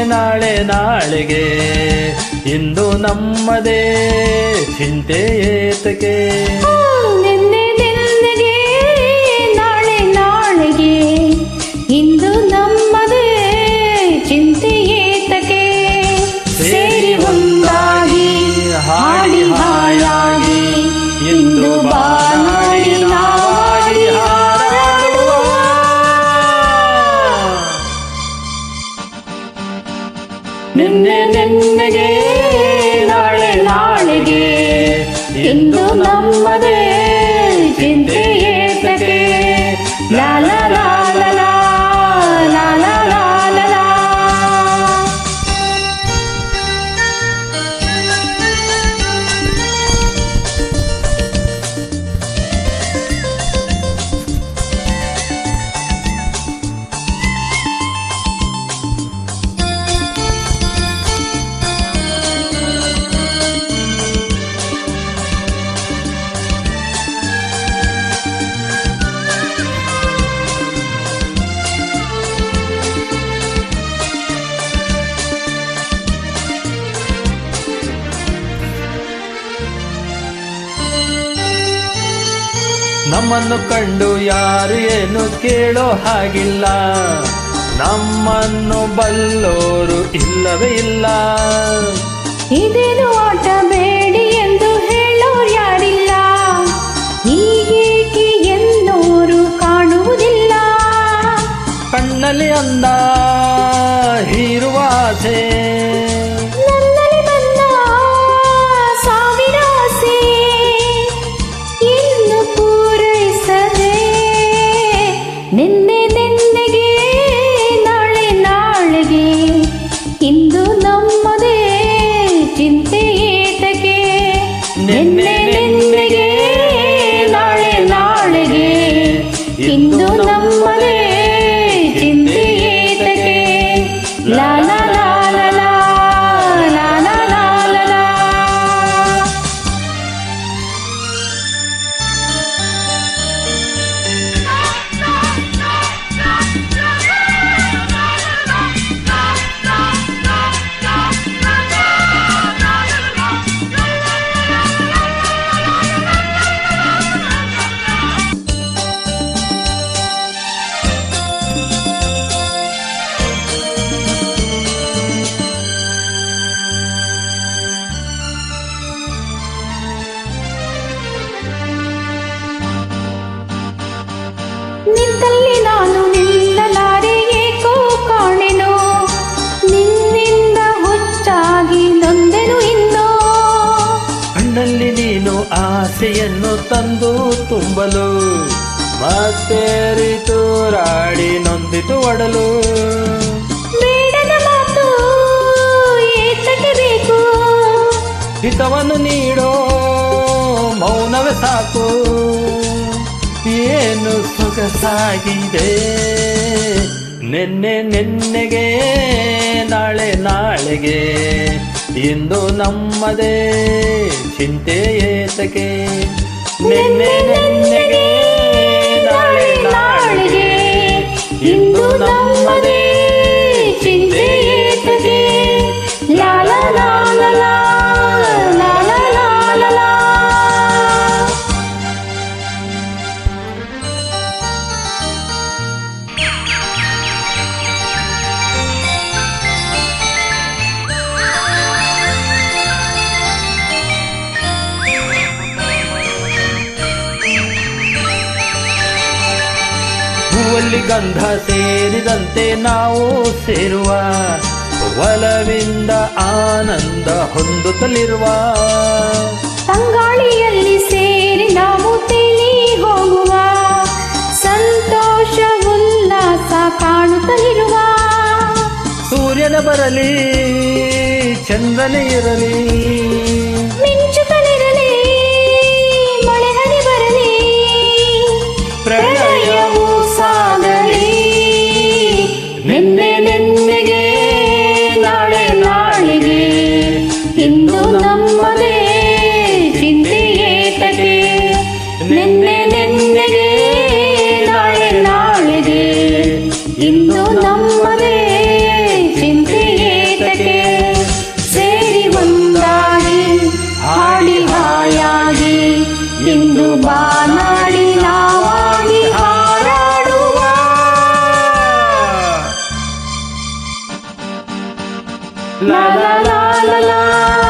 ನಾಳೆ ನಾಳೆಗೆ ಇಂದು ನಮ್ಮದೇ ಚಿಂತೆ ಏತಕ್ಕೆ. ನಿನ್ನೆ ನಿನ್ನೆಗೆ ನಾಳೆ ನಾಳೆಗೆ ಇಂದು ನಮ್ಮದೇ ಚಿಂತೆ ಏತಕ್ಕೆ. ಸೇರಿ ಒಂದಾಗಿ ಹಾಡಿ ಹಾಯಾಗಿ ಇಂದು ಬಾನಾಡಿ ನಾಡಿ ಹಾರಾಡುವ. ನಿನ್ನೆ ನಿನ್ನೆಗೆ ನಾಳೆ ನಾಳೆಗೆ ಇಂದು ನಮ್ಮದೇ ಚಿಂತೆ ಏತಕ್ಕೆ. ಲಾ ಲಾ ಲಾ ಲಾ ಲಾ ಲಾ ಲಾ ಲಾ ಲಾ ಲಾ. ನಮ್ಮನ್ನು ಕಂಡು ಯಾರು ಏನು ಕೇಳೋ ಹಾಗಿಲ್ಲ, ನಮ್ಮನ್ನು ಬಲ್ಲೋರು ಇಲ್ಲವೇ ಇಲ್ಲ. ಇದೇನು ಆಟ ಬೇಡಿ ಎಂದು ಹೇಳೋರು ಯಾರಿಲ್ಲ, ಹೀಗೇಕೆ ಎನ್ನೋರು ಕಾಣುವುದಿಲ್ಲ. ಕಣ್ಣಲ್ಲಿ ಅಂದ ಹೀರುವ ಆಸೆ, ನನ್ನಲ್ಲಿ ಬಂದ ಸಾವಿರ ಆಸೆ, ಇನ್ನು ಪೂರೈಸದೆ. ನಿನ್ನೆ ನಿನ್ನೆಗೆ ನಾಳೆ ನಾಳೆಗೆ ಇಂದು ನಮ್ಮದೇ ಚಿಂತೆ ಏತಕ್ಕೆ. ನಿನ್ನೆ ನಿನ್ನೆಗೆ ನಾಳೆ ನಾಳೆಗೆ ಇಂದು ನಮ್ಮದೇ ಚಿಂತೆ ಏತಕ್ಕೆ. ಲಾ ಲಾ ಲಾ ಲಾ ಲಾ ಲಾ ಲಾ ಲಾ ಲಾ ಲಾ. ನಿಂತಲ್ಲಿ ನಾನು ನಿಲ್ಲಲಾರೆ ಏಕೋ ಕಾಣೆನೋ, ನಿನ್ನಿಂದ ಹುಚ್ಚಾಗಿ ನೊಂದೆನು ಇನ್ನೋ. ಕಣ್ಣಲ್ಲಿ ನೀನು ಆಸೆಯನ್ನು ತಂದು ತುಂಬಲು, ಮತ್ತೆ ರಿತುರಾಡಿ ನೊಂದಿತು ಒಡಲು. ಬೇಡದ ಮಾತು ಏತಕ್ಕೆ ಬೇಕು, ಹಿತವನ್ನು ನೀಡೋ ಮೌನವೇ ಸಾಕು. ಏನು ಸೊಗಸಾಗಿದೆ ನಿನ್ನೆ ನಿನ್ನೆಗೆ ನಾಳೆ ನಾಳೆಗೆ ಇಂದು ನಮ್ಮದೇ ಚಿಂತೆ ಏತಕ್ಕೆ. ನಿನ್ನೆ ನಿನ್ನೆಗೆ ನಾಳೆ ನಾಳೆಗೆ ಇಂದು ನಮ್ಮದೇ ಚಿಂತೆ ಏತಕ್ಕೆ. ಲಾ ಲಾ ಲಾ ಲಾ ಲಾ ಲಾ ಲಾ ಲಾ ಲಾ. ಹೂವಲ್ಲಿ ಗಂಧ ಸೇರಿದಂತೆ ನಾವು ಸೇರುವ, ಒಲವಿಂದ ಆನಂದ ಹೊಂದುತ್ತಲಿರುವ. ತಂಗಾಳಿಯಲ್ಲಿ ಸೇರಿ ನಾವು ತೇಲಿ ಹೋಗುವ, ಸಂತೋಷ ಉಲ್ಲಾಸ ಕಾಣುತ್ತಲಿರುವ. ಸೂರ್ಯನ ಬರಲಿ ಚಂದ್ರನೇ ಇರಲಿ, ಮಿಂಚುತ್ತಲಿರಲಿ ಮಳೆ ಹನಿ ಬರಲಿ, ಪ್ರಣಯವು ಸಾಗಲಿ. ನಿನ್ನೆ ನಿನ್ನೆಗೆ ನಾಳೆ ನಾಳೆಗೆ ಇಂದು ನಮ್ಮದೇ ಚಿಂತೆ ಏತಕ್ಕೆ. ನಿನ್ನೆ ನಿನ್ನೆಗೆ ನಾಳೆ ನಾಳೆಗೆ ಇಂದು ನಮ್ಮದೇ ಚಿಂತೆ ಲಾ ಲಾ ಲಾ ಲಾ ಲಾ